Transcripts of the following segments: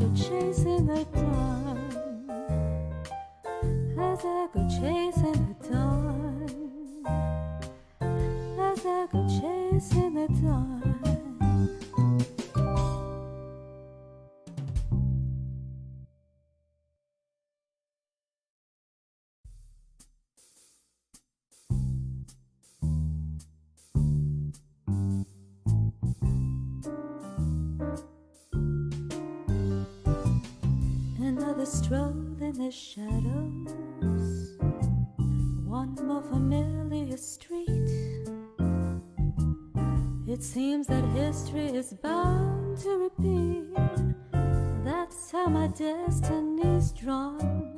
go chasing the dawn, as I go chasing the dawn, as I go chasing the dawn. Another stroll in the shadows, one more familiar street. It seems that history is bound to repeat. That's how my destiny's drawn.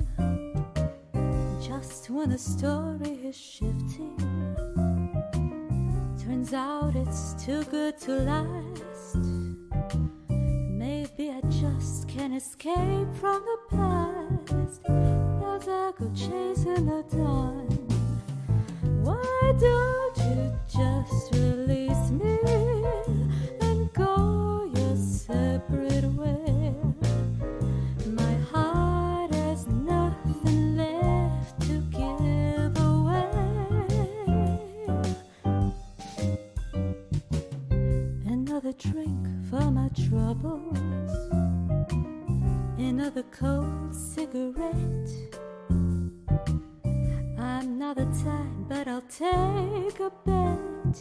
Just when the story is shifting, turns out it's too good to last. Maybe I just can't escape from the past as I go chasing the dawn. Why don't you just release me and go your separate way? My heart has nothing left to give away. Another drink for my troubles, another cold cigarette. I'm not the type, but I'll take a bet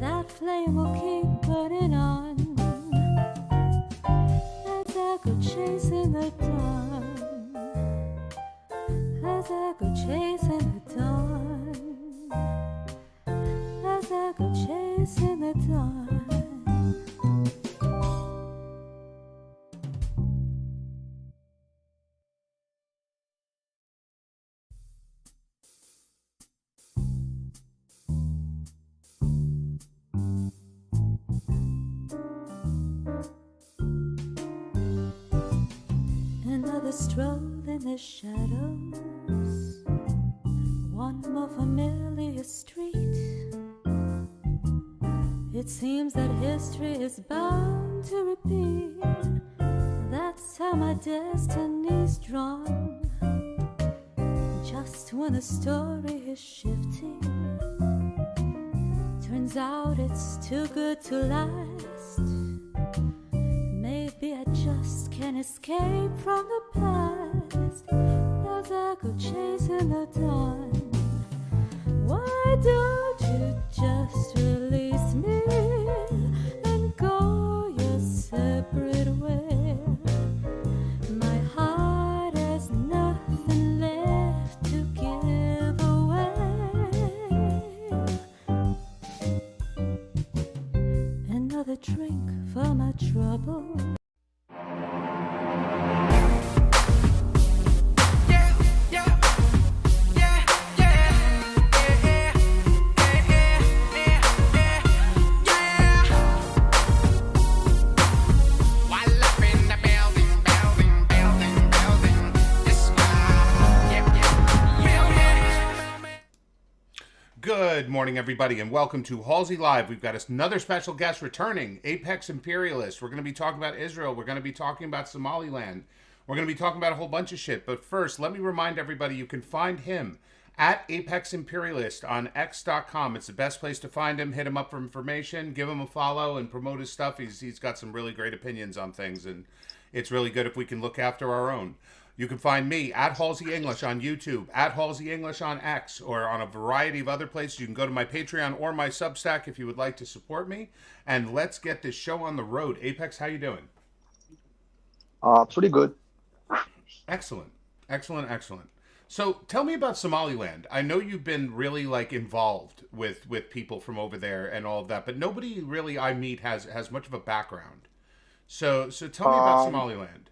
that flame will keep burning on as I go chasing the dawn, as I go chasing the dawn, as I go chasing the dawn. Another stroll in the shadows, one more familiar street. It seems that history is bound to repeat. That's how my destiny's drawn. Just when the story is shifting, turns out it's too good to last. Maybe I just can't escape from the past as I go chasing the dawn. Why don't you just release me and go your separate way? My heart has nothing left to give away. Another drink for my trouble. Good morning, everybody, and welcome to Halsey Live. We've got another special guest returning, Apex Imperialist. We're going to be talking about Israel. We're going to be talking about Somaliland. We're going to be talking about a whole bunch of shit. But first, let me remind everybody you can find him at Apex Imperialist on X.com. It's the best place to find him. Hit him up for information. Give him a follow and promote his stuff. He's got some really great opinions on things, and it's really good if we can look after our own. You can find me at Halsey English on YouTube, at Halsey English on X, or on a variety of other places. You can go to my Patreon or my Substack if you would like to support me. And let's get this show on the road. Apex, how you doing? Pretty good. Excellent. Excellent, excellent. So tell me about Somaliland. I know you've been really involved with people from over there and all of that, but nobody really I meet has much of a background. So tell me about Somaliland.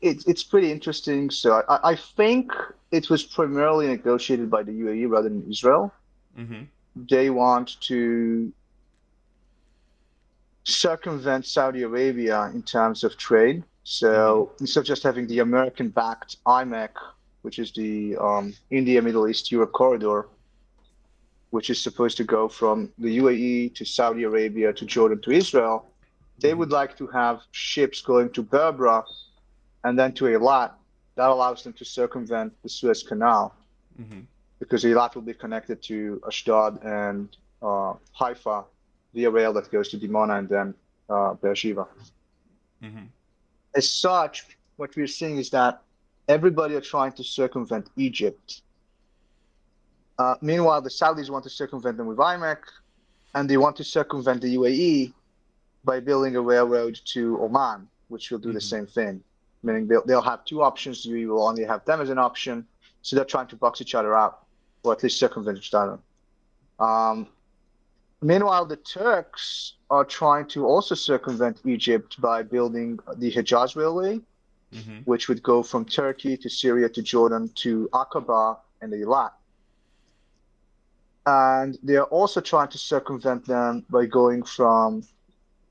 It's pretty interesting. So I think it was primarily negotiated by the UAE rather than Israel. Mm-hmm. They want to circumvent Saudi Arabia in terms of trade. So instead of just having the American-backed IMEC, which is the India, Middle East, Europe corridor, which is supposed to go from the UAE to Saudi Arabia to Jordan to Israel, They would like to have ships going to Berbera and then to Eilat. That allows them to circumvent the Suez Canal because Eilat will be connected to Ashdod and Haifa via rail that goes to Dimona and then Beersheba. As such, what we're seeing is that everybody are trying to circumvent Egypt. Meanwhile, the Saudis want to circumvent them with IMEC, and they want to circumvent the UAE by building a railroad to Oman, which will do the same thing. Meaning they'll have two options. The UAE will only have them as an option. So they're trying to box each other out, or at least circumvent each other. Meanwhile, the Turks are trying to also circumvent Egypt by building the Hejaz Railway, which would go from Turkey to Syria to Jordan to Aqaba and Eilat. And they are also trying to circumvent them by going from,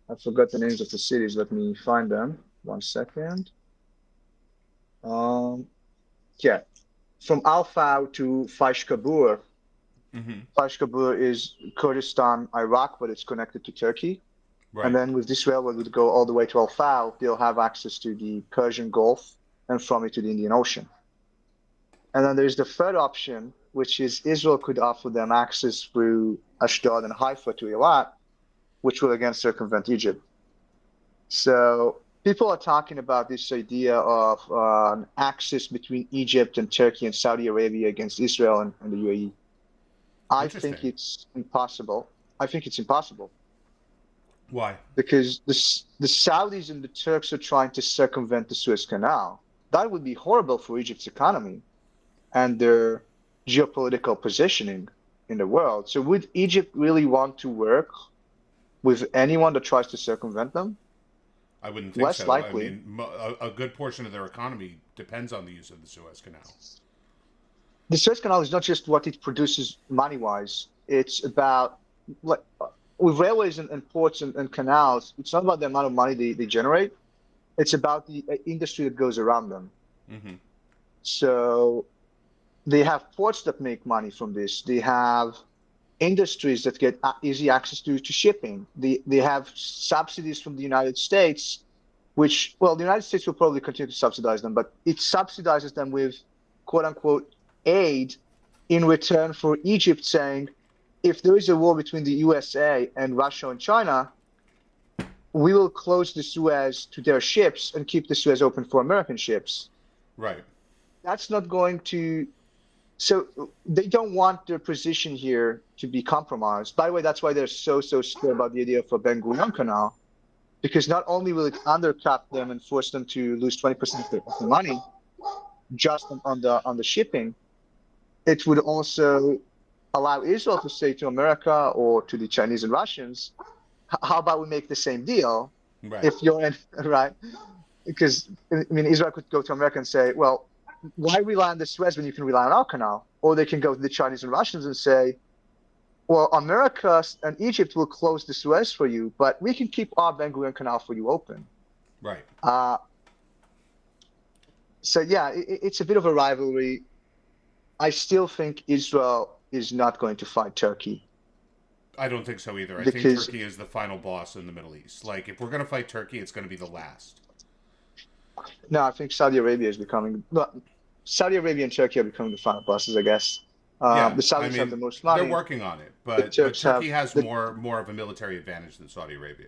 I forgot the names of the cities, let me find them. 1 second. From Al-Faw to Faish-Kabur. Faish-Kabur is Kurdistan, Iraq, but it's connected to Turkey. And then with this railroad would go all the way to Al-Faw, they'll have access to the Persian Gulf and from it to the Indian Ocean. And then there's the third option, which is Israel could offer them access through Ashdod and Haifa to Eilat, which will again circumvent Egypt. So people are talking about this idea of an axis between Egypt and Turkey and Saudi Arabia against Israel and the UAE. I think it's impossible. Why? Because the Saudis and the Turks are trying to circumvent the Suez Canal. That would be horrible for Egypt's economy and their geopolitical positioning in the world. So would Egypt really want to work with anyone that tries to circumvent them? I wouldn't think Less so. likely. I mean, a good portion of their economy depends on the use of the Suez Canal. The Suez Canal is not just what it produces money-wise. It's about, with railways and ports and canals, it's not about the amount of money they generate. It's about the industry that goes around them. So they have ports that make money from this. They have industries that get easy access to shipping. They have subsidies from the United States, which, well, the United States will probably continue to subsidize them, but it subsidizes them with quote-unquote aid in return for Egypt saying, if there is a war between the USA and Russia and China, we will close the Suez to their ships and keep the Suez open for American ships. Right. That's not going to... So they don't want their position here to be compromised. By the way, that's why they're so scared about the idea of a Ben Gurion Canal, because not only will it undercut them and force them to lose 20% of the money just on the shipping, it would also allow Israel to say to America or to the Chinese and Russians, how about we make the same deal? Right. If you're in, right? Because, I mean, Israel could go to America and say, well, why rely on the Suez when you can rely on our canal? Or they can go to the Chinese and Russians and say, well, America and Egypt will close the Suez for you, but we can keep our Ben Gurion Canal for you open. Right. So, yeah, it's a bit of a rivalry. I still think Israel is not going to fight Turkey. I don't think so either. I think Turkey is the final boss in the Middle East. Like, if we're going to fight Turkey, it's going to be the last. No, I think Saudi Arabia is becoming... Well, Saudi Arabia and Turkey are becoming the final bosses, I guess. Yeah, the Saudis have the most money. They're working on it, but Turkey has more of a military advantage than Saudi Arabia.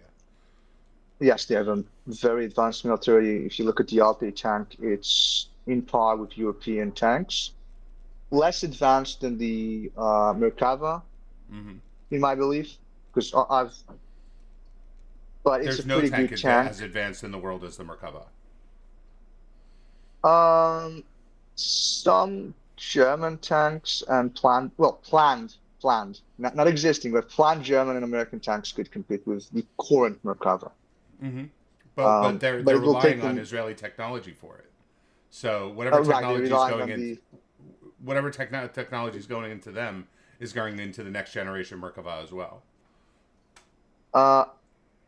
Yes, they have a very advanced military. If you look at the Altai tank, it's in par with European tanks. Less advanced than the Merkava, in my belief, because but it's There's a no pretty tank good tank. as advanced in the world as the Merkava. Some German tanks and planned, not existing, but planned German and American tanks could compete with the current Merkava. But they're relying on Israeli technology for it. So whatever technology is going in, whatever technology is going into them is going into the next generation Merkava as well.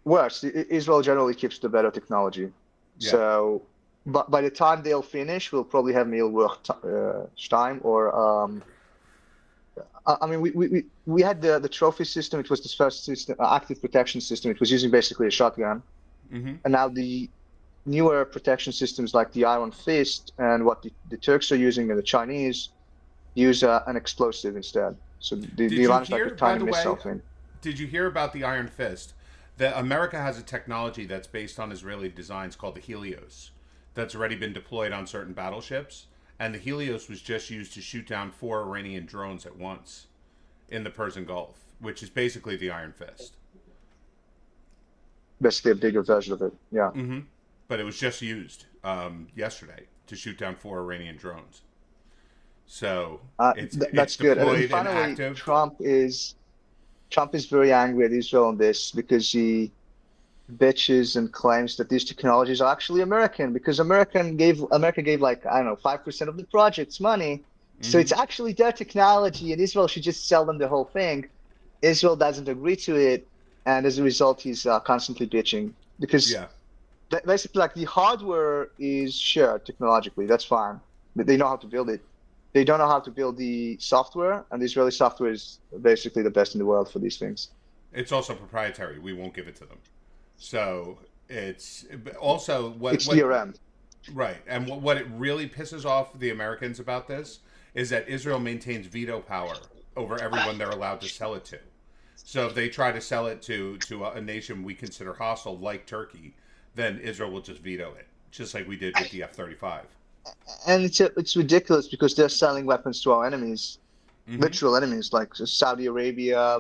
Worse, Israel generally keeps the better technology. Yeah. So, but by the time they'll finish, we'll probably have Stein or I mean, we had the trophy system. It was the first system, active protection system. It was using basically a shotgun. And now the newer protection systems like the Iron Fist and what the Turks are using and the Chinese use an explosive instead. So the Did you Iran is like a hear, by tiny the missile way, thing. did you hear about the Iron Fist? That America has a technology that's based on Israeli designs called the Helios that's already been deployed on certain battleships. And the Helios was just used to shoot down 4 Iranian drones at once in the Persian Gulf, which is basically the Iron Fist. Basically a bigger version of it, yeah. But it was just used yesterday to shoot down 4 Iranian drones. So it's That's good. And deployed and finally, active. Trump is very angry at Israel on this because he bitches and claims that these technologies are actually American because America gave like, I don't know, 5% of the project's money. So it's actually their technology and Israel should just sell them the whole thing. Israel doesn't agree to it. And as a result, he's constantly bitching because basically like the hardware is shared technologically. That's fine. But they know how to build it. They don't know how to build the software, and the Israeli software is basically the best in the world for these things. It's also proprietary. We won't give it to them. So it's also it's DRM. Right. And what it really pisses off the Americans about this is that Israel maintains veto power over everyone they're allowed to sell it to. So if they try to sell it to a nation we consider hostile, like Turkey, then Israel will just veto it, just like we did with the F-35. And it's ridiculous because they're selling weapons to our enemies, literal enemies like Saudi Arabia,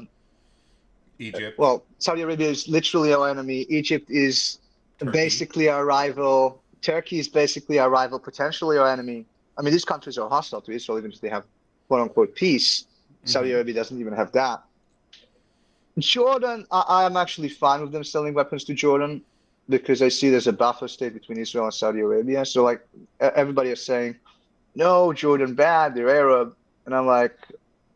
Egypt. Well, Saudi Arabia is literally our enemy. Egypt is Turkey. Basically our rival. Turkey is basically our rival, potentially our enemy. I mean, these countries are hostile to Israel, even if they have quote unquote peace. Saudi Arabia doesn't even have that. Jordan, I am actually fine with them selling weapons to Jordan because I see there's a buffer state between Israel and Saudi Arabia. So, like, everybody is saying, no, Jordan bad, they're Arab. And I'm like,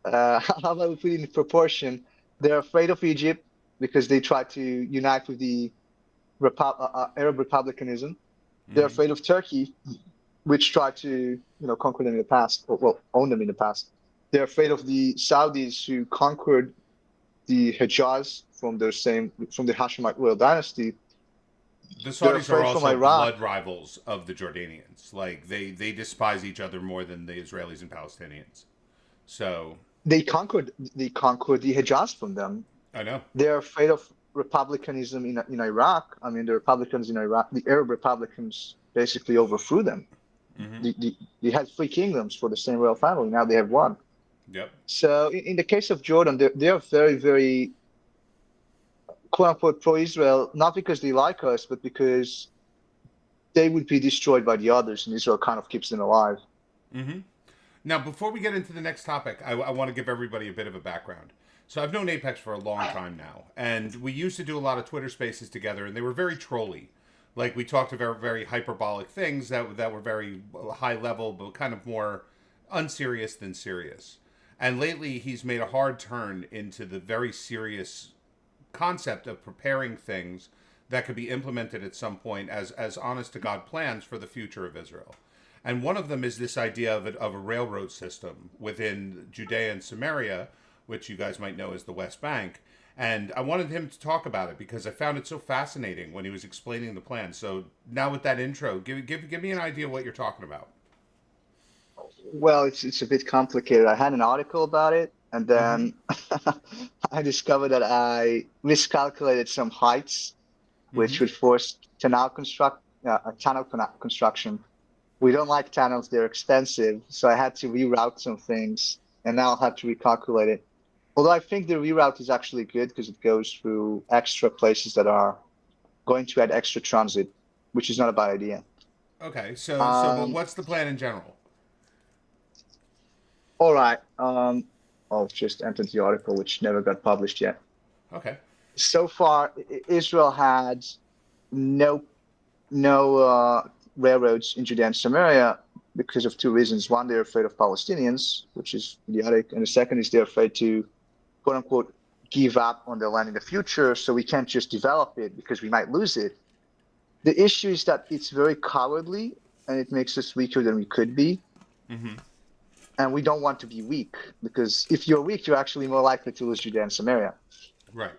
how about we put it in proportion? They're afraid of Egypt because they try to unite with the Arab republicanism. They're afraid of Turkey, which tried to, conquer them in the past, or well, own them in the past. They're afraid of the Saudis who conquered the Hejaz from the Hashemite royal dynasty. The Saudis are also blood rivals of the Jordanians. Like they despise each other more than the Israelis and Palestinians. So they conquered the Hejaz from them. I know. They're afraid of republicanism in Iraq. I mean, the Republicans in Iraq, the Arab Republicans basically overthrew them. They had 3 kingdoms for the same royal family. Now they have 1. Yep. So in the case of Jordan, they are very, very quote unquote pro-Israel, not because they like us, but because they would be destroyed by the others, and Israel kind of keeps them alive. Now, before we get into the next topic, I want to give everybody a bit of a background. So I've known Apex for a long time now, and we used to do a lot of Twitter spaces together, and they were very trolly. Like, we talked about very hyperbolic things that were very high level, but kind of more unserious than serious. And lately, he's made a hard turn into the very serious concept of preparing things that could be implemented at some point as honest-to-God plans for the future of Israel. And one of them is this idea of a railroad system within Judea and Samaria, which you guys might know as the West Bank. And I wanted him to talk about it because I found it so fascinating when he was explaining the plan. So now with that intro, give me an idea of what you're talking about. Well, it's a bit complicated. I had an article about it, and then I discovered that I miscalculated some heights, which would force tunnel construction. We don't like tunnels; they're expensive. So I had to reroute some things, and now I'll have to recalculate it. Although I think the reroute is actually good because it goes through extra places that are going to add extra transit, which is not a bad idea. Okay, so what's the plan in general? All right. I'll just enter the article, which never got published yet. Okay. So far, Israel had no railroads in Judea and Samaria because of 2 reasons. One, they're afraid of Palestinians, which is idiotic. And the second is they're afraid to, quote unquote, give up on their land in the future. So we can't just develop it because we might lose it. The issue is that it's very cowardly and it makes us weaker than we could be. And we don't want to be weak because if you're weak, you're actually more likely to lose Judea and Samaria. Right.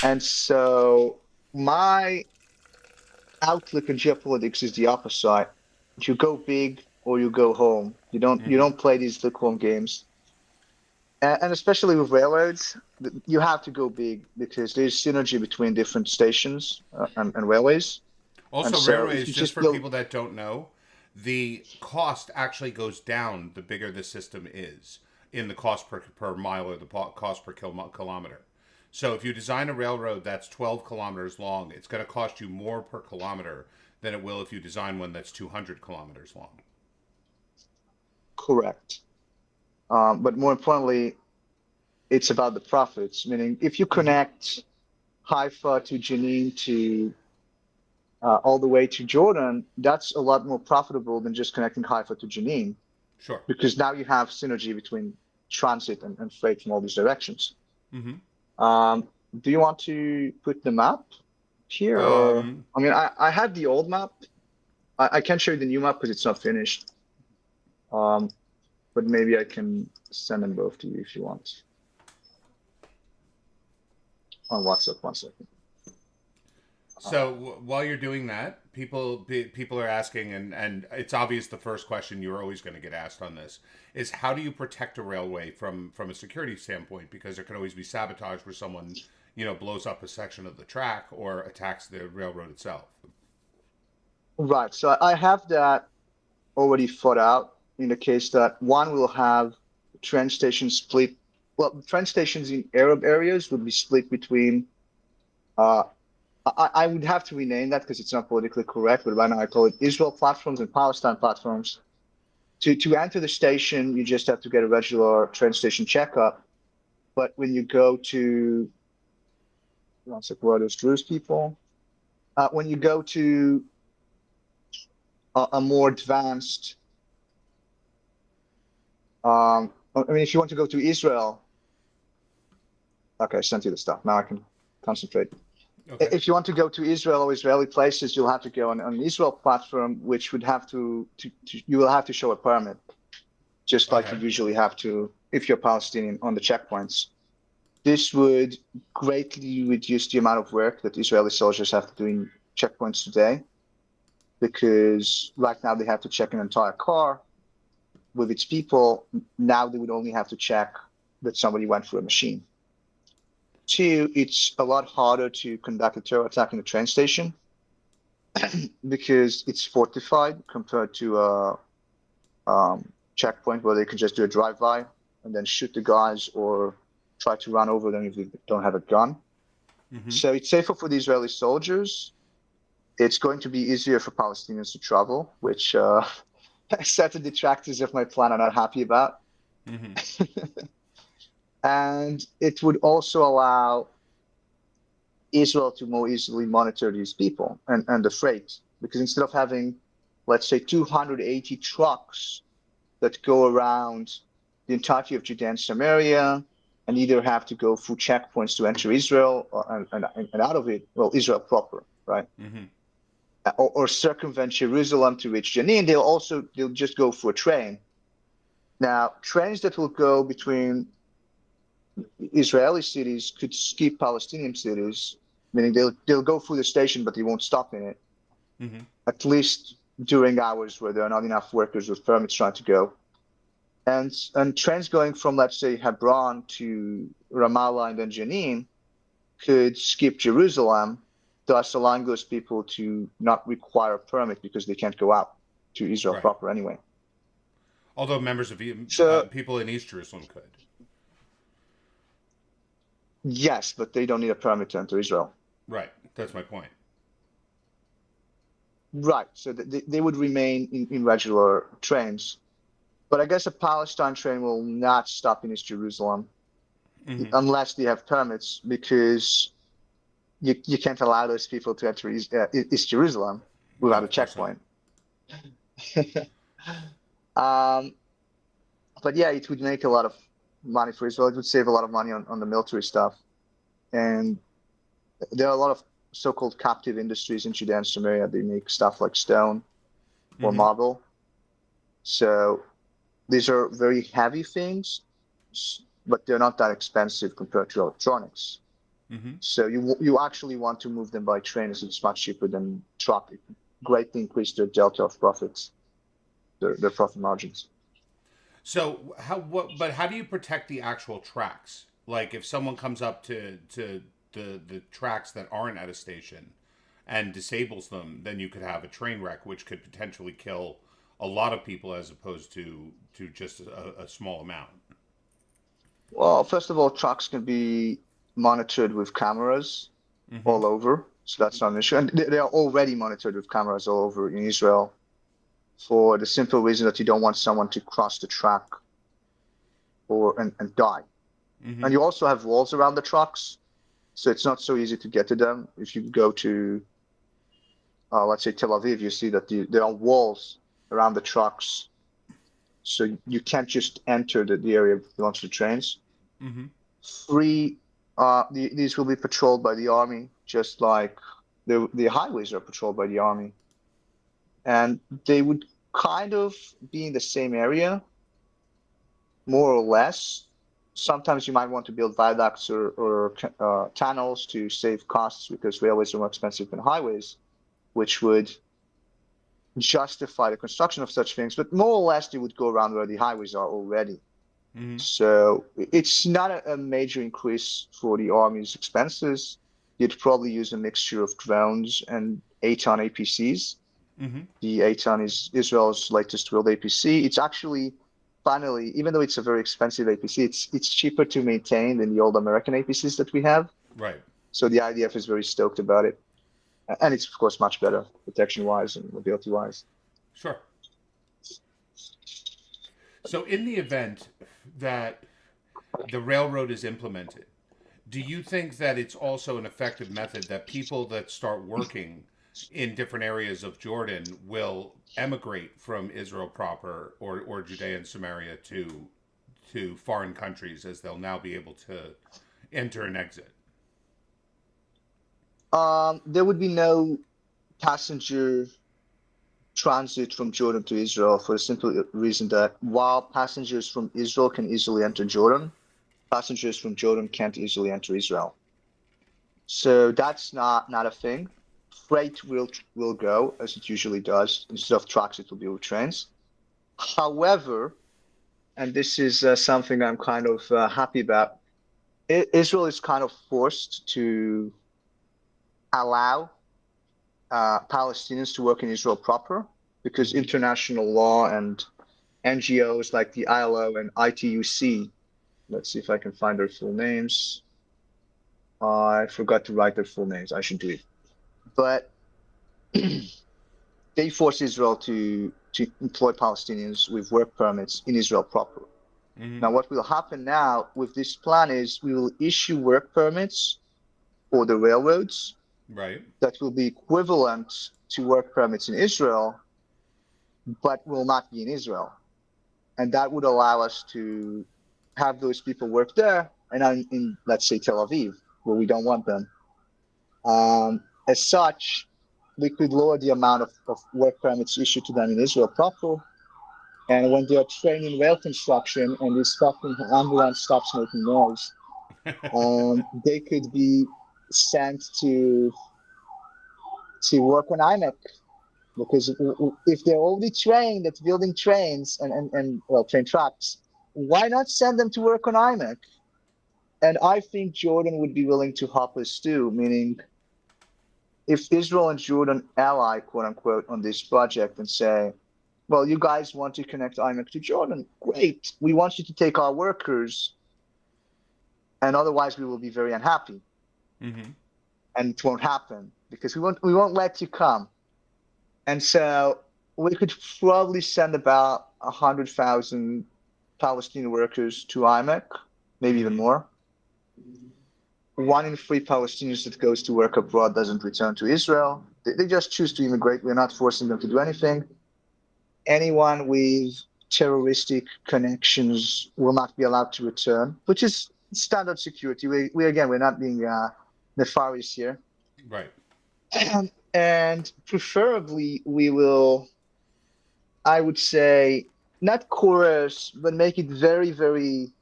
And so my outlook on geopolitics is the opposite. You go big or you go home. You don't play these lukewarm games. And especially with railroads, you have to go big because there's synergy between different stations and railways. And Also, so if railways, you just just for build, people that don't know, the cost actually goes down the bigger the system is in the cost per mile or the cost per kilometer. So if you design a railroad that's 12 kilometers long, it's going to cost you more per kilometer than it will if you design one that's 200 kilometers long. correct. But more importantly, it's about the profits. Meaning, if you Hmm. connect Haifa to Jenin to all the way to Jordan, that's a lot more profitable than just connecting Haifa to Jenin, Sure. because now you have synergy between transit and freight from all these directions. Hmm. Um, do you want to put the map here, or Um, I mean, I had the old map. I can't show you the new map because it's not finished. Um, but maybe I can send them both to you if you want on WhatsApp. One second. So while you're doing that, people are asking, and it's obvious the first question you're always going to get asked on this is how do you protect a railway from a security standpoint, because there can always be sabotage where someone blows up a section of the track or attacks the railroad itself. Right. So I have that already thought out in the case that one will have train stations split. Well, train stations in Arab areas would be split between. Uh, I would have to rename that because it's not politically correct, but right now I call it Israel platforms and Palestine platforms. To enter the station, you just have to get a regular train station checkup. But when you go to, one sec, where are those Druze people? When you go to a more advanced, I mean, if you want to go to Israel, okay, I sent you the stuff. Now I can concentrate. Okay. If you want to go to Israel or Israeli places, you'll have to go on an Israel platform, which would have to you will have to show a permit, just like you Okay. usually have to if you're Palestinian on the checkpoints. This would greatly reduce the amount of work that Israeli soldiers have to do in checkpoints today, because right now they have to check an entire car with its people. Now they would only have to check that somebody went through a machine. Two, it's a lot harder to conduct a terror attack in a train station because it's fortified compared to a checkpoint where they can just do a drive-by and then shoot the guys or try to run over them if they don't have a gun. Hmm. So it's safer for the Israeli soldiers. It's going to be easier for Palestinians to travel, which certain detractors of my plan are not happy about. Hmm. And it would also allow Israel to more easily monitor these people and the freight. Because instead of having, let's say, 280 trucks that go around the entirety of Judea and Samaria and either have to go through checkpoints to enter Israel and out of it, well, Israel proper, right? Hmm. Or circumvent Jerusalem to reach Jenin, they'll just go for a train. Now, trains that will go between Israeli cities could skip Palestinian cities, meaning they'll go through the station, but they won't stop in it, Hmm. at least during hours where there are not enough workers with permits trying to go. And trains going from, let's say, Hebron to Ramallah and then Jenin could skip Jerusalem, thus allowing those people to not require a permit because they can't go out to Israel Right. proper anyway. Although members of So people in East Jerusalem could. yes, but they don't need a permit to enter Israel. Right. That's my point. Right. So they would remain in regular trains. But I guess a Palestine train will not stop in East Jerusalem Hmm. unless they have permits, because you can't allow those people to enter East Jerusalem No, without a of course not. checkpoint. um, but yeah, it would make a lot of money for Israel. It would save a lot of money on the military stuff. And there are a lot of so-called captive industries in Judea and Samaria. They make stuff like stone or Hmm. marble. So these are very heavy things, but they're not that expensive compared to electronics. So you actually want to move them by train, as it's much cheaper than truck. It greatly increase their delta of profits, their profit margins. So how do you protect the actual tracks? Like if someone comes up to the tracks that aren't at a station and disables them, then you could have a train wreck, which could potentially kill a lot of people as opposed to just a small amount. Well, first of all, trucks can be monitored with cameras all over, so that's not an issue. And they are already monitored with cameras all over in Israel for the simple reason that you don't want someone to cross the track and die. And you also have walls around the trucks, so it's not so easy to get to them. If you go to, let's say, Tel Aviv, you see that there are walls around the trucks, so you can't just enter the area that belongs to trains. These will be patrolled by the army, just like the highways are patrolled by the army. And they would kind of be in the same area, more or less. Sometimes you might want to build viaducts or tunnels to save costs because railways are more expensive than highways, which would justify the construction of such things. But more or less, they would go around where the highways are already. So it's not a major increase for the army's expenses. You'd probably use a mixture of drones and Aton APCs. The Aton is Israel's latest wheeled APC. It's actually, finally, even though it's a very expensive APC, it's cheaper to maintain than the old American APCs that we have. Right. So the IDF is very stoked about it. And it's, of course, much better protection-wise and mobility-wise. Sure. So in the event that the railroad is implemented, do you think that it's also an effective method that people that start working in different areas of Jordan will emigrate from Israel proper or Judea and Samaria to foreign countries, as they'll now be able to enter and exit? There would be no passenger transit from Jordan to Israel for the simple reason that while passengers from Israel can easily enter Jordan, passengers from Jordan can't easily enter Israel. So that's not a thing. Freight will go, as it usually does. Instead of trucks, it will be with trains. However, and this is something I'm kind of happy about, Israel is kind of forced to allow Palestinians to work in Israel proper because international law and NGOs like the ILO and ITUC, let's see if I can find their full names. I forgot to write their full names. I should do it. But they force Israel to employ Palestinians with work permits in Israel proper. Now, what will happen now with this plan is we will issue work permits for the railroads. Right. That will be equivalent to work permits in Israel, but will not be in Israel. And that would allow us to have those people work there and in, let's say, Tel Aviv, where we don't want them. As such, we could lower the amount of work permits issued to them in Israel proper. And when they are trained in rail construction and this fucking ambulance stops making noise, they could be sent to work on IMEC, because if they're already trained at building trains and train tracks, why not send them to work on IMEC? And I think Jordan would be willing to help us too, meaning if Israel and Jordan ally, quote unquote, on this project and say, well, you guys want to connect IMEC to Jordan, great. We want you to take our workers, and otherwise we will be very unhappy. And it won't happen because we won't let you come. And so we could probably send about 100,000 Palestinian workers to IMEC, maybe even more. 1 in 3 Palestinians that goes to work abroad doesn't return to Israel. They just choose to immigrate. We're not forcing them to do anything. Anyone with terroristic connections will not be allowed to return, which is standard security. We're not being nefarious here. Right. And preferably we will, I would say, not coerce, but make it very, very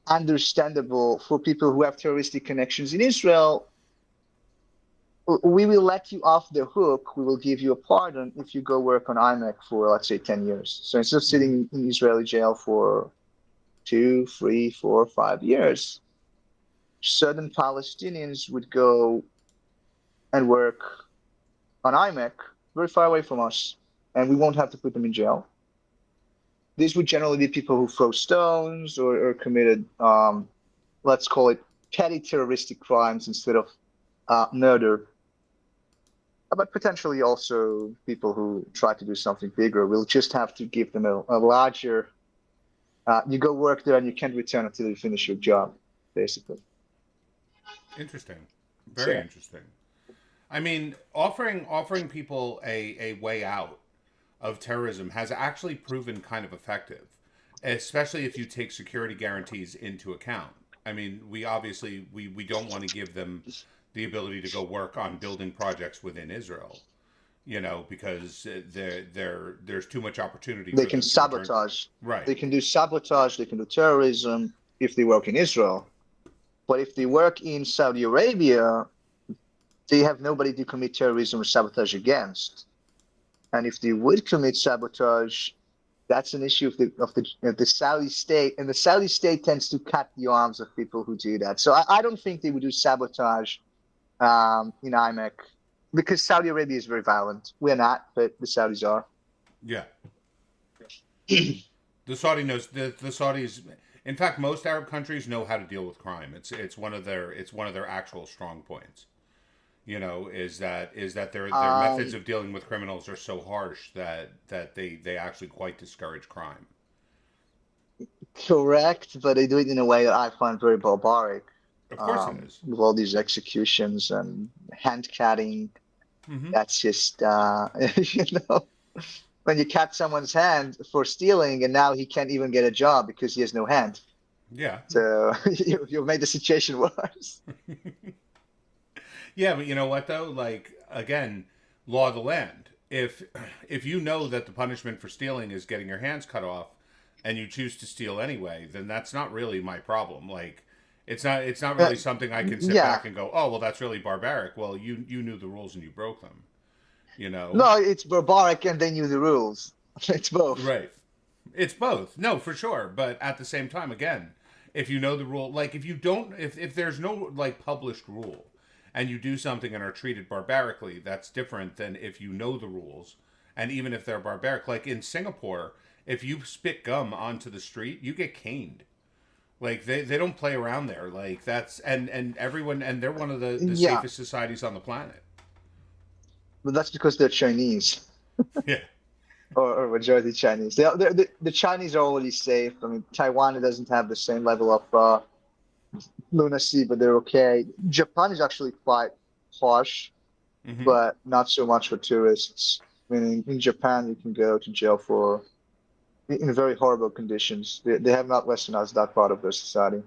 understandable for people who have terroristic connections in Israel. We will let you off the hook. We will give you a pardon if you go work on IMEC for, let's say, 10 years. So instead of sitting in Israeli jail for 2, 3, 4, 5 years, certain Palestinians would go and work on IMEC very far away from us, and we won't have to put them in jail. These would generally be people who throw stones or committed, let's call it petty terroristic crimes instead of murder. But potentially also people who try to do something bigger. We'll just have to give them a larger, you go work there and you can't return until you finish your job, basically. Interesting. Very interesting. I mean, offering people a way out of terrorism has actually proven kind of effective, especially if you take security guarantees into account. I mean, we obviously we don't want to give them the ability to go work on building projects within Israel, because there's too much opportunity. They can sabotage. Right. They can do sabotage. They can do terrorism if they work in Israel. But if they work in Saudi Arabia, they have nobody to commit terrorism or sabotage against. And if they would commit sabotage, that's an issue of the Saudi state, and the Saudi state tends to cut the arms of people who do that. So I don't think they would do sabotage in IMEC, because Saudi Arabia is very violent. We're not, but the Saudis are. Yeah. The Saudis. In fact, most Arab countries know how to deal with crime. It's one of their actual strong points. Is that their methods of dealing with criminals are so harsh that they actually quite discourage crime. Correct, but they do it in a way that I find very barbaric. Of course it is. With all these executions and hand cutting. Mm-hmm. That's just, when you cut someone's hand for stealing and now he can't even get a job because he has no hand. Yeah. So you've made the situation worse. Yeah, but you know what, though? Like, again, law of the land. If you know that the punishment for stealing is getting your hands cut off and you choose to steal anyway, then that's not really my problem. Like, it's not really something I can sit back and go, oh, well, that's really barbaric. Well, you knew the rules and you broke them, No, it's barbaric and they knew the rules. It's both. Right. It's both. No, for sure. But at the same time, again, if you know the rule, like if there's no like published rule and you do something and are treated barbarically, that's different than if you know the rules. And even if they're barbaric, like in Singapore, if you spit gum onto the street, you get caned. Like they don't play around there. Like that's and everyone, and they're one of the safest societies on the planet. But that's because they're Chinese. Yeah. or majority Chinese. The Chinese are already safe. I mean, Taiwan doesn't have the same level of lunacy, but they're okay. Japan is actually quite harsh, but not so much for tourists. I mean, in Japan, you can go to jail in very horrible conditions. They have not westernized that part of their society.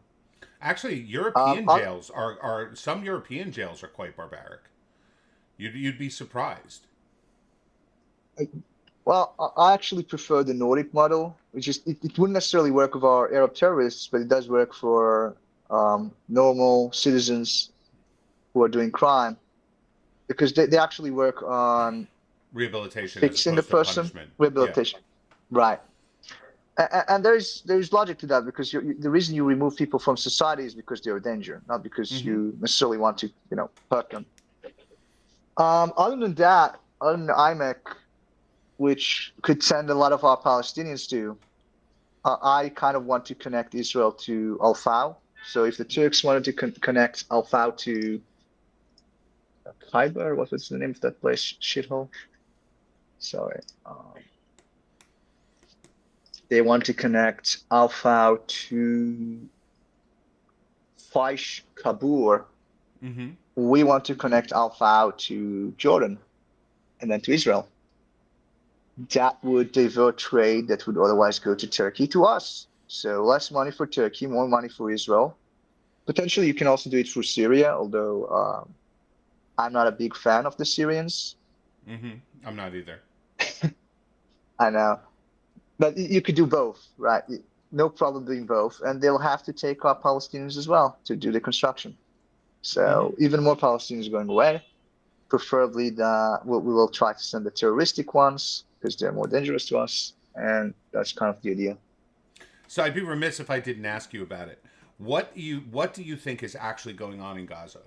Actually, European jails are some European jails are quite barbaric. You'd be surprised. Well, I actually prefer the Nordic model, which is it wouldn't necessarily work with our Arab terrorists, but it does work for normal citizens who are doing crime, because they actually work on rehabilitation, fixing the person, rehabilitation, right? And there's logic to that, because the reason you remove people from society is because they're a danger, not because you necessarily want to hurt them. Other than that, other than IMEC, which could send a lot of our Palestinians to, I kind of want to connect Israel to Al-Faw. So if the Turks wanted to connect Al-Faw to Khyber, what was the name of that place? Shithole. Sorry. They want to connect Al-Faw to Faish Kabur. We want to connect Al-Faw to Jordan and then to Israel. That would divert trade that would otherwise go to Turkey to us. So less money for Turkey, more money for Israel. Potentially, you can also do it for Syria, although I'm not a big fan of the Syrians. I'm not either. I know. But you could do both, right? no problem doing both, and they'll have to take up Palestinians as well to do the construction. So even more Palestinians going away. Preferably, we will try to send the terroristic ones because they're more dangerous to us, and that's kind of the idea. So I'd be remiss if I didn't ask you about it. What do you think is actually going on in Gaza?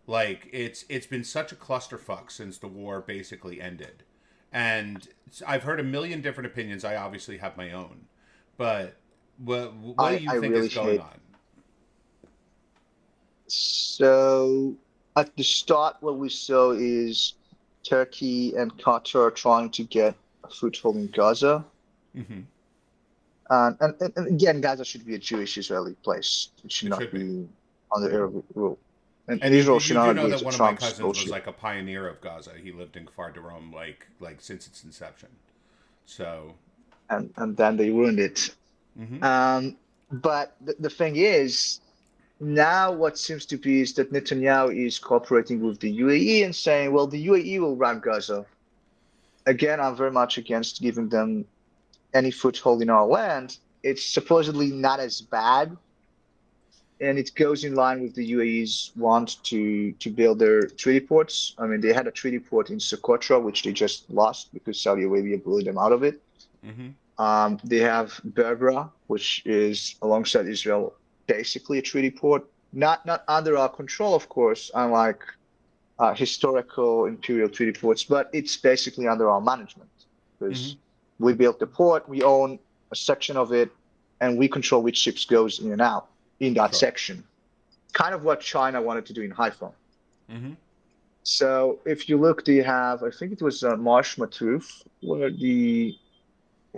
Like it's been such a clusterfuck since the war basically ended, and I've heard a million different opinions. I obviously have my own, but what do you think really is going on? So at the start, what we saw is Turkey and Qatar trying to get a foothold in Gaza. Mm-hmm. And again, Gaza should be a Jewish Israeli place. It should not be under Arab rule. And Israel should not do know agree that to one of my Trump's cousins bullshit. was like a pioneer of Gaza. He lived in Kfar Darom like since its inception. So and then they ruined it. Mm-hmm. But the thing is, now what seems to be is that Netanyahu is cooperating with the UAE and saying, well, the UAE will run Gaza. Again, I'm very much against giving them any foothold in our land. It's supposedly not as bad, and it goes in line with the UAE's want to build their treaty ports. I mean, they had a treaty port in Socotra, which they just lost because Saudi Arabia blew them out of it. Mm-hmm. They have Berbera, which is alongside Israel, basically a treaty port, not under our control, of course, unlike historical imperial treaty ports, but it's basically under our management because we built the port, we own a section of it, and we control which ships goes in and out in that section. Kind of what China wanted to do in Haifa. Mm-hmm. So if you look, they have, I think it was Marsh Matruf, or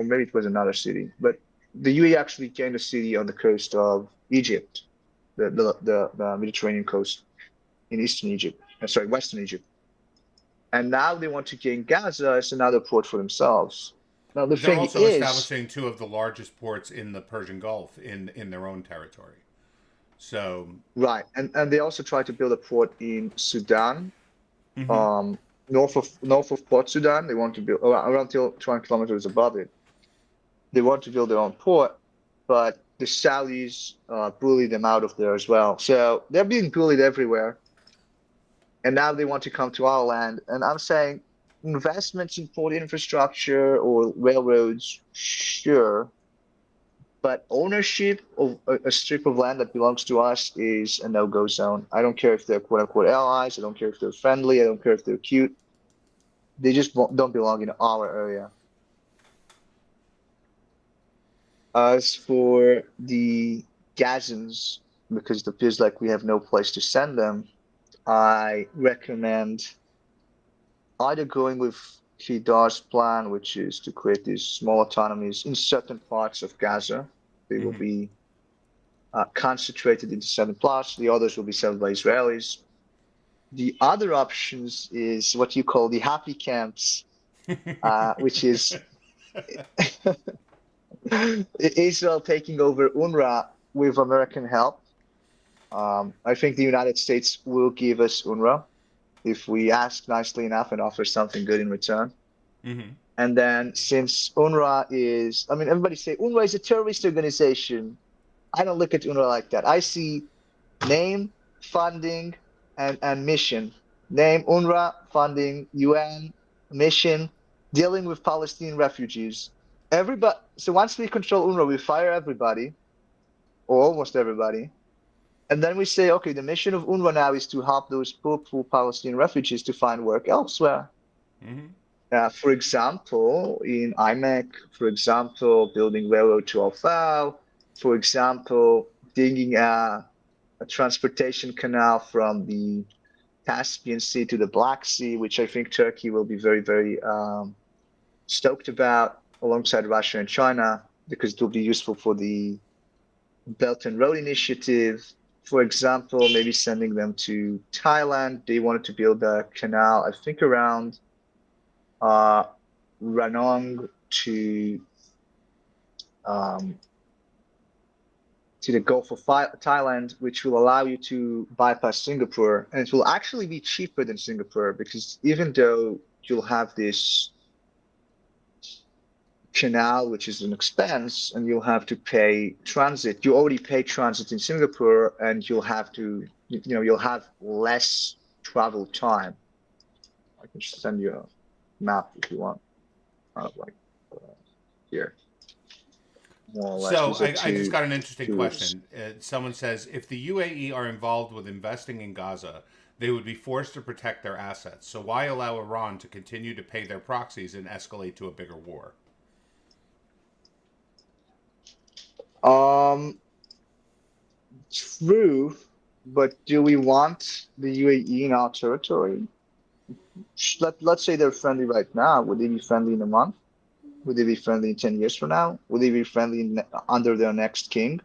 maybe it was another city, but the UAE actually gained a city on the coast of Egypt, the Mediterranean coast in eastern Egypt, western Egypt. And now they want to gain Gaza as another port for themselves. Now the They're thing also is, establishing two of the largest ports in the Persian Gulf in their own territory. So right, and they also try to build a port in Sudan, Mm-hmm. north of Port Sudan. They want to build around 200 kilometers above it. They want to build their own port, but the Saudis bully them out of there as well. So they're being bullied everywhere. And now they want to come to our land. And I'm saying investments in port infrastructure or railroads, sure. But ownership of a strip of land that belongs to us is a no-go zone. I don't care if they're quote-unquote allies. I don't care if they're friendly. I don't care if they're cute. They just don't belong in our area. As for the Gazans, because it appears like we have no place to send them, I recommend either going with Hidar's plan, which is to create these small autonomies in certain parts of Gaza. They will be concentrated into certain parts. The others will be settled by Israelis. The other options is what you call the happy camps, which is Israel taking over UNRWA with American help. I think the United States will give us UNRWA if we ask nicely enough and offer something good in return. Mm-hmm. And then since UNRWA is, I mean, everybody say UNRWA is a terrorist organization. I don't look at UNRWA like that. I see name, funding, and mission. Name, UNRWA, funding, UN, mission, dealing with Palestinian refugees. Everybody. So once we control UNRWA, we fire everybody, or almost everybody. And then we say, okay, the mission of UNRWA now is to help those poor Palestinian refugees to find work elsewhere. Mm-hmm. For example, in IMEC, for example, building railroad to Al-Fal, for example, digging a transportation canal from the Caspian Sea to the Black Sea, which I think Turkey will be very, very stoked about alongside Russia and China, because it will be useful for the Belt and Road Initiative. For example, maybe sending them to Thailand. They wanted to build a canal, I think, around Ranong um, to the Gulf of Thailand, which will allow you to bypass Singapore. And it will actually be cheaper than Singapore because even though you'll have this canal, which is an expense, and you'll have to pay transit. You already pay transit in Singapore, and you'll have to, you'll have less travel time. I can send you a map if you want, like here. More or less. So These are I just got an two interesting routes. question. Someone says if the UAE are involved with investing in Gaza, they would be forced to protect their assets. So why allow Iran to continue to pay their proxies and escalate to a bigger war? True, but do we want the UAE in our territory? Let's say they're friendly right now. Would they be friendly in a month? Would they be friendly in 10 years from now? Would they be friendly under their next king?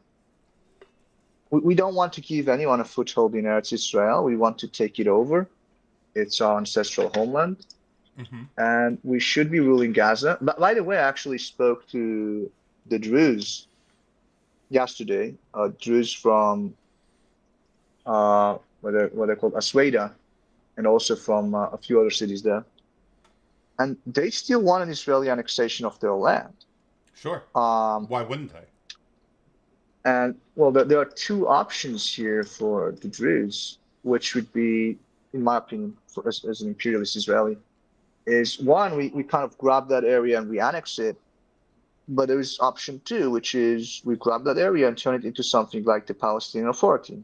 We don't want to give anyone a foothold in Eretz Israel. We want to take it over. It's our ancestral homeland. Mm-hmm. And we should be ruling Gaza. But by the way, I actually spoke to the Druze yesterday, Druze from what they're called, Asweda, and also from a few other cities there. And they still want an Israeli annexation of their land. Sure. Why wouldn't they? And well, there are two options here for the Druze, which would be, in my opinion, as an imperialist Israeli, is one, we kind of grab that area and we annex it. But there is option two, which is we grab that area and turn it into something like the Palestinian Authority.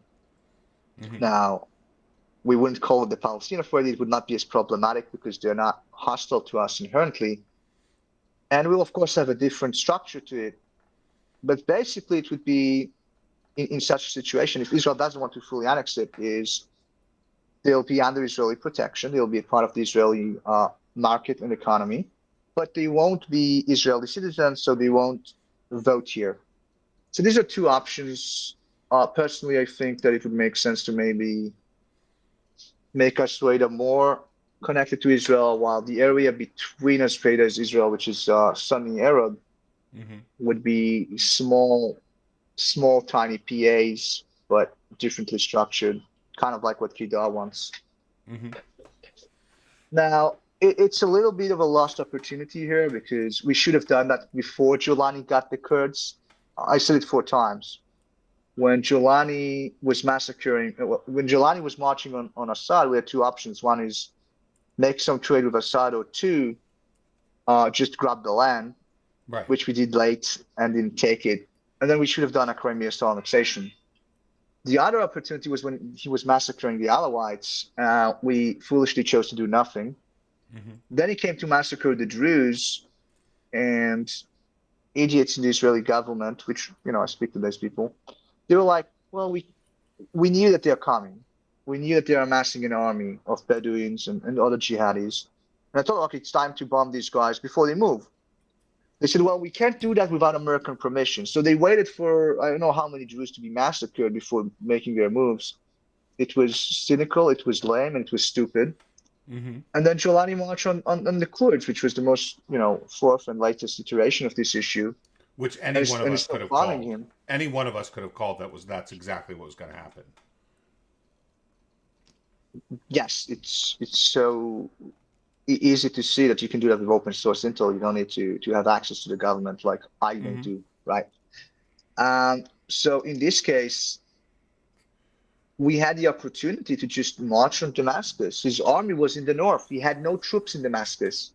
Mm-hmm. Now, we wouldn't call it the Palestinian Authority. It would not be as problematic because they're not hostile to us inherently. And we'll, of course, have a different structure to it. But basically, it would be in such a situation, if Israel doesn't want to fully annex it, is they'll be under Israeli protection. They'll be a part of the Israeli market and economy, but they won't be Israeli citizens, so they won't vote here. So these are two options. Personally, I think that it would make sense to maybe make Australia more connected to Israel, while the area between Australia and Israel, which is Sunni Arab, Mm-hmm. would be small, tiny PAs, but differently structured, kind of like what Kedar wants. Mm-hmm. Now, it's a little bit of a lost opportunity here because we should have done that before Giuliani got the Kurds. I said it 4 times. When Giuliani was when Giuliani was marching on Assad, we had two options. One is make some trade with Assad, or two, just grab the land, Right. which we did late and didn't take it. And then we should have done a Crimea-style annexation. The other opportunity was when he was massacring the Alawites. We foolishly chose to do nothing. Mm-hmm. Then he came to massacre the Druze, and idiots in the Israeli government, which, I speak to those people, they were like, well, we knew that they're coming. We knew that they're amassing an army of Bedouins and other jihadis. And I thought, okay, it's time to bomb these guys before they move. They said, well, we can't do that without American permission. So they waited for, I don't know how many Jews to be massacred before making their moves. It was cynical, it was lame, and it was stupid. Mm-hmm. And then Giuliani marched on the Kurds, which was the most, fourth and latest iteration of this issue. Which any one of us could have bombing called. him. Any one of us could have called that's exactly what was going to happen. Yes, it's so easy to see that you can do that with open source intel. You don't need to have access to the government like I may do, right? So in this case, we had the opportunity to just march on Damascus. His army was in the north. He had no troops in Damascus,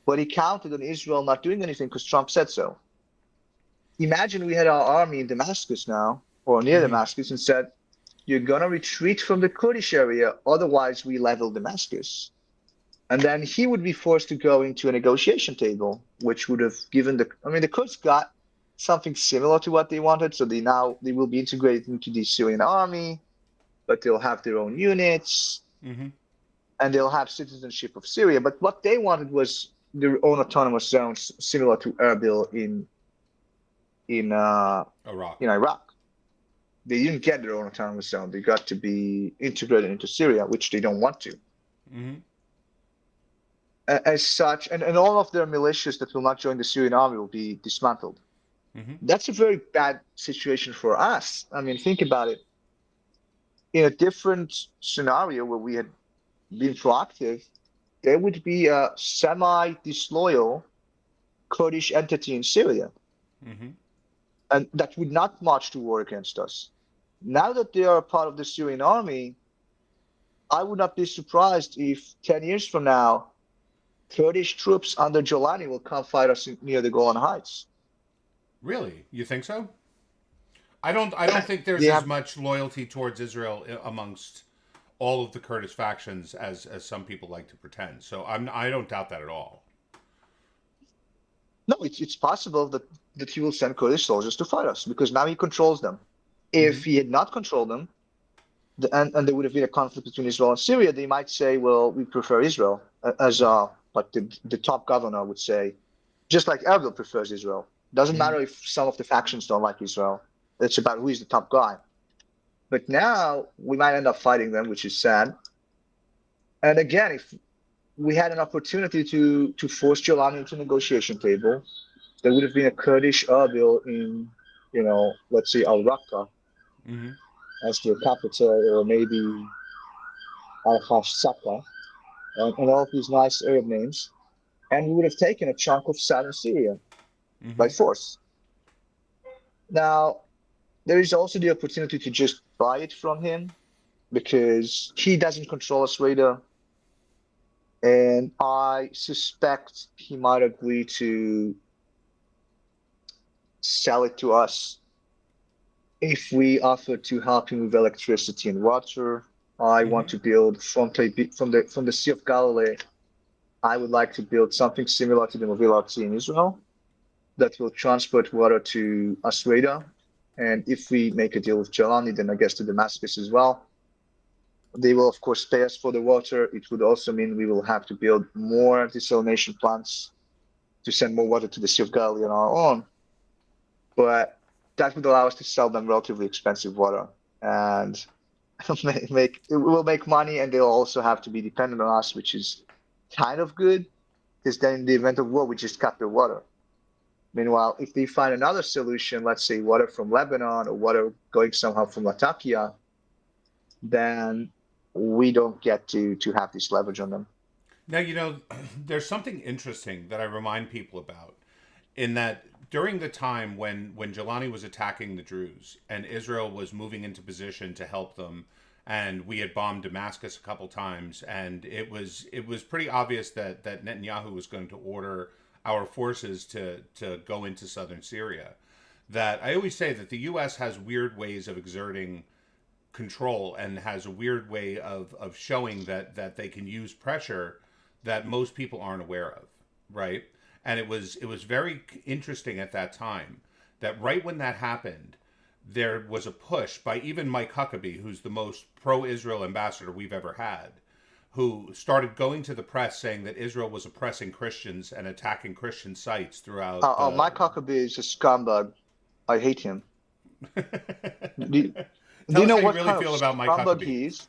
but he counted on Israel not doing anything because Trump said so. Imagine we had our army in Damascus now, or near Damascus, and said, you're going to retreat from the Kurdish area, otherwise we level Damascus. And then he would be forced to go into a negotiation table, which would have given the Kurds got something similar to what they wanted. So they will be integrated into the Syrian army, but they'll have their own units, and they'll have citizenship of Syria. But what they wanted was their own autonomous zones, similar to Erbil in Iraq. They didn't get their own autonomous zone. They got to be integrated into Syria, which they don't want to. Mm-hmm. As such, and all of their militias that will not join the Syrian army will be dismantled. Mm-hmm. That's a very bad situation for us. I mean, think about it. In a different scenario where we had been proactive, there would be a semi-disloyal Kurdish entity in Syria, Mm-hmm. and that would not march to war against us. Now that they are a part of the Syrian army, I would not be surprised if 10 years from now, Kurdish troops under Jolani will come fight us near the Golan Heights. Really? You think so? I don't think there's They as have much loyalty towards Israel amongst all of the Kurdish factions as some people like to pretend. So I don't doubt that at all. no, it's possible that he will send Kurdish soldiers to fight us because now he controls them. Mm-hmm. If he had not controlled them, and there would have been a conflict between Israel and Syria, they might say, well, we prefer Israel, as like the top governor would say, just like Erbil prefers Israel. Doesn't Mm-hmm. matter if some of the factions don't like Israel. It's about who is the top guy. But now we might end up fighting them, which is sad. And again, if we had an opportunity to force Jolani into the negotiation table, there would have been a Kurdish Erbil in, let's say Al Raqqa Mm-hmm. as their capital, or maybe Al Hashsaka, and all of these nice Arab names. And we would have taken a chunk of southern Syria by Mm-hmm. force. Now, there is also the opportunity to just buy it from him because he doesn't control Asweda. And I suspect he might agree to sell it to us if we offer to help him with electricity and water. I want Mm-hmm. to build from the Sea of Galilee. I would like to build something similar to the Mobile Sea in Israel that will transport water to Asweda. And if we make a deal with Jalani, then I guess to Damascus as well. They will, of course, pay us for the water. It would also mean we will have to build more desalination plants to send more water to the Sea of Galilee on our own. But that would allow us to sell them relatively expensive water. And it will make money, and they'll also have to be dependent on us, which is kind of good, because then in the event of war, we just cut their water. Meanwhile, if they find another solution, let's say water from Lebanon or water going somehow from Latakia, then we don't get to have this leverage on them. Now, there's something interesting that I remind people about in that during the time when Jelani was attacking the Druze and Israel was moving into position to help them, and we had bombed Damascus a couple times, and it was pretty obvious that Netanyahu was going to order our forces to go into southern Syria. That I always say that the U.S. has weird ways of exerting control and has a weird way of showing that they can use pressure that most people aren't aware of, right? And it was very interesting at that time that right when that happened, there was a push by even Mike Huckabee, who's the most pro-Israel ambassador we've ever had, who started going to the press saying that Israel was oppressing Christians and attacking Christian sites throughout Mike Huckabee is a scumbag. I hate him. Do, do Tell you us know how you what really kind of feel about Mike scumbag Huckabee. he is?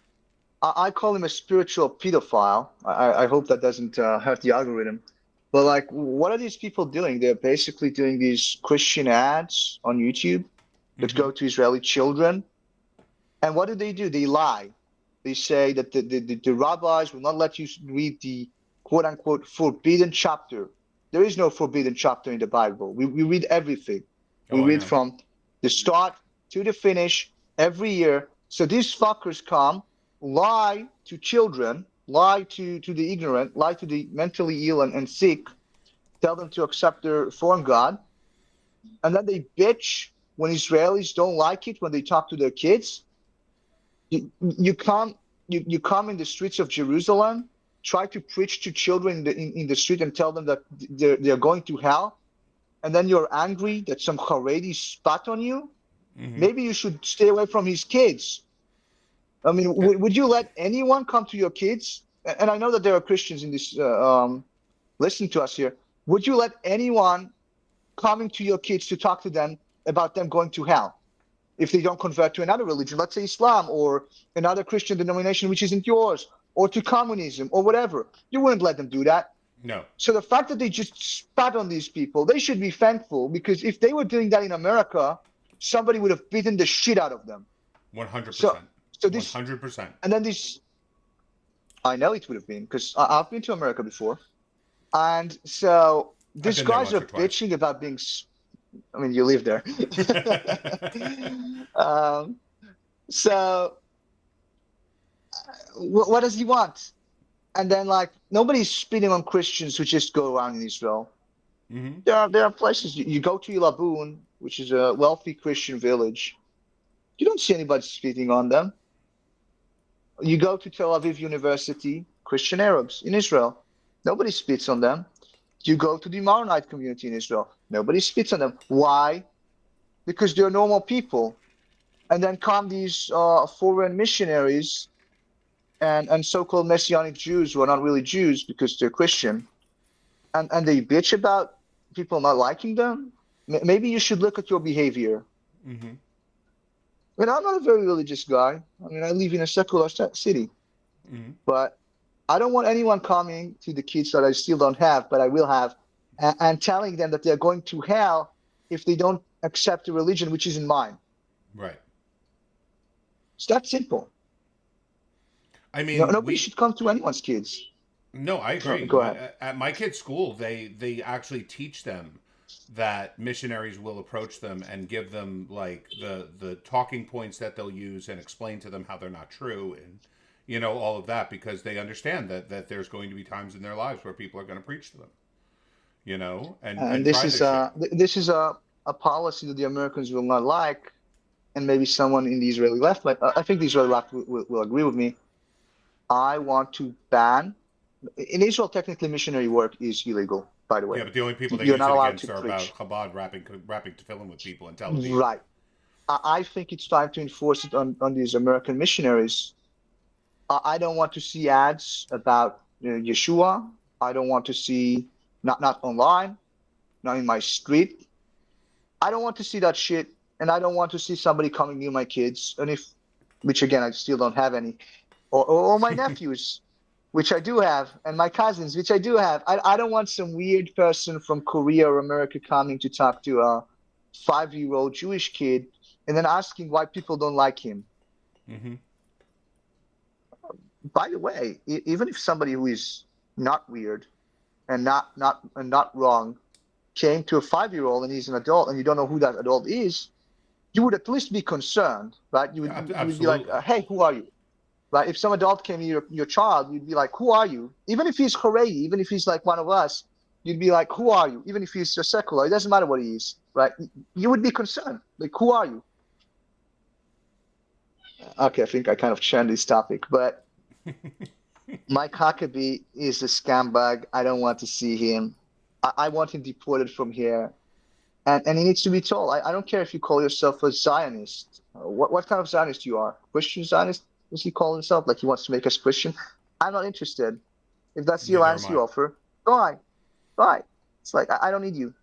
I call him a spiritual pedophile. I hope that doesn't hurt the algorithm. But like, what are these people doing? They're basically doing these Christian ads on YouTube that Mm-hmm. go to Israeli children. And what do? They lie. They say that the rabbis will not let you read the quote unquote forbidden chapter. There is no forbidden chapter in the Bible. We read everything. We Oh, I read know. from the start to the finish every year. So these fuckers come, lie to children, lie to the ignorant, lie to the mentally ill and sick, tell them to accept their foreign God, and then they bitch when Israelis don't like it when they talk to their kids. You come you come in the streets of Jerusalem, try to preach to children in the street and tell them that they're going to hell, and then you're angry that some Haredi spat on you. Mm-hmm. Maybe you should stay away from his kids. I mean, would you let anyone come to your kids? And I know that there are Christians in this listening to us here. Would you let anyone coming to your kids to talk to them about them going to hell if they don't convert to another religion, let's say Islam or another Christian denomination which isn't yours, or to communism or whatever? You wouldn't let them do that. No. So the fact that they just spat on these people, they should be thankful, because if they were doing that in America, somebody would have beaten the shit out of them. 100%. So this, 100%. and then this, I know it would have been, because I've been to America before. And so I've these been there guys once are or twice. bitching about being. I mean, you live there. um, so, what does he want? And then, like, nobody's spitting on Christians who just go around in Israel. Mm-hmm. There are places you go to Ilabun, which is a wealthy Christian village. You don't see anybody spitting on them. You go to Tel Aviv University, Christian Arabs in Israel. Nobody spits on them. You go to the Maronite community in Israel. Nobody spits on them. Why? Because they're normal people. And then come these foreign missionaries and so-called Messianic Jews who are not really Jews because they're Christian. And they bitch about people not liking them. Maybe you should look at your behavior. Mm-hmm. I mean, I'm not a very religious guy. I mean, I live in a secular city. Mm-hmm. But I don't want anyone coming to the kids that I still don't have, but I will have, and telling them that they're going to hell if they don't accept the religion which isn't mine. Right. It's that simple. I No, mean, nobody should come to anyone's kids. no, I agree. Go ahead. At my kids' school, they actually teach them that missionaries will approach them and give them like the talking points that they'll use and explain to them how they're not true and all of that because they understand that there's going to be times in their lives where people are going to preach to them, And and this try is this shit. a policy that the Americans will not like, and maybe someone in the Israeli left, but I think the Israeli left will agree with me. I want to ban. In Israel, technically, missionary work is illegal, by the Yeah, way. but the only people they You're use not it allowed against to are about preach. Chabad rapping tefillin with people in Tel Aviv. Right. I think it's time to enforce it on these American missionaries. I don't want to see ads about Yeshua. I don't want to see, not online, not in my street. I don't want to see that shit, and I don't want to see somebody coming near my kids, and which again, I still don't have any, or my nephews, which I do have, and my cousins, which I do have. I don't want some weird person from Korea or America coming to talk to a 5-year-old Jewish kid and then asking why people don't like him. Mm-hmm. By the way, even if somebody who is not weird and not wrong came to a 5-year-old and he's an adult and you don't know who that adult is, you would at least be concerned, right? You would be like, Absolutely. hey, who are you? Right? If some adult came to your child, you'd be like, who are you? Even if he's Haredi, even if he's like one of us, you'd be like, who are you? Even if he's a secular, it doesn't matter what he is, right? You would be concerned. Like, who are you? Okay, I think I kind of changed this topic, but Mike Huckabee is a scumbag. I don't want to see him. I want him deported from here. And he needs to be told. I don't care if you call yourself a Zionist. What kind of Zionist you are? Christian Zionist? Does he call himself? Like he wants to make us Christian? I'm not interested. If that's the Neither am alliance you I. offer, go on. Bye. It's like, I don't need you.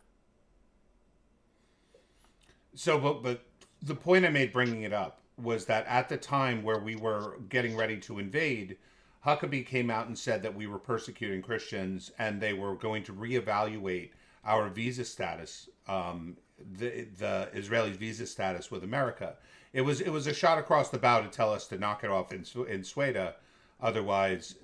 So, but the point I made bringing it up was that at the time where we were getting ready to invade, Huckabee came out and said that we were persecuting Christians and they were going to reevaluate our visa status, the Israeli visa status with America. It was a shot across the bow to tell us to knock it off in Sweden. Otherwise,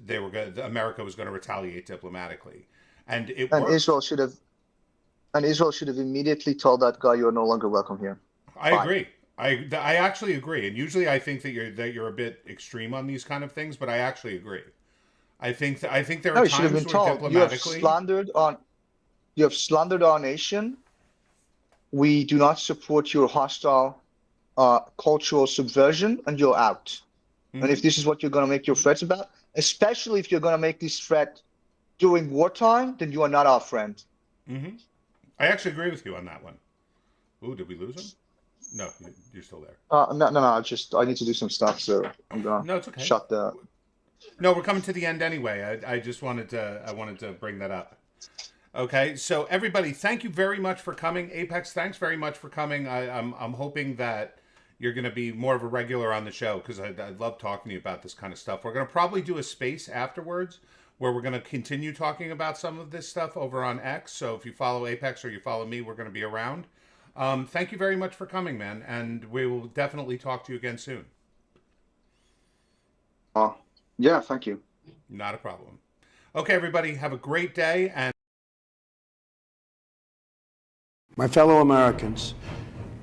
America was going to retaliate diplomatically, and it And worked. Israel should have immediately told that guy you're no longer welcome here. I Bye. agree. I actually agree. And usually I think that you're a bit extreme on these kind of things, but I actually agree. I think there are No, you should have been times where told diplomatically, you have slandered our nation. We do not support your hostile cultural subversion, and you're out. And if hmm this is what you're going to make your threats about, especially if you're going to make this threat during wartime, then you are not our friend. hmm I actually agree with you on that one. Ooh, did we lose him? No, you're still there. No. I need to do some stuff, so I'm gonna No, it's okay. shut the. No, we're coming to the end anyway. I just wanted to bring that up. Okay, so everybody, thank you very much for coming. Apex, thanks very much for coming. I'm hoping that you're going to be more of a regular on the show because I love talking to you about this kind of stuff. We're going to probably do a space afterwards where we're going to continue talking about some of this stuff over on X. So if you follow Apex or you follow me, we're going to be around. Thank you very much for coming, man, and we will definitely talk to you again soon. Uh, yeah, thank you. Not a problem. Okay, everybody, have a great day and My fellow Americans,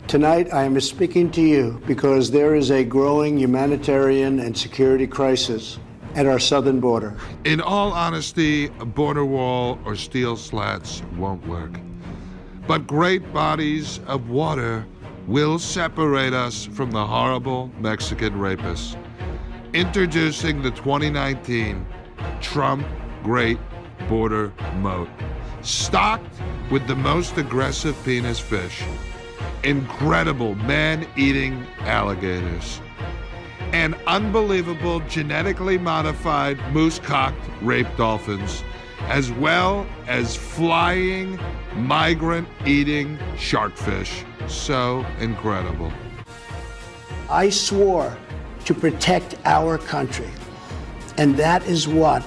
tonight I am speaking to you because there is a growing humanitarian and security crisis at our southern border. In all honesty, a border wall or steel slats won't work. But great bodies of water will separate us from the horrible Mexican rapists. Introducing the 2019 Trump Great Border Moat, stocked with the most aggressive penis fish, incredible man-eating alligators, and unbelievable genetically modified moose-cocked rape dolphins, as well as flying, migrant-eating sharkfish. So incredible. I swore to protect our country, and that is what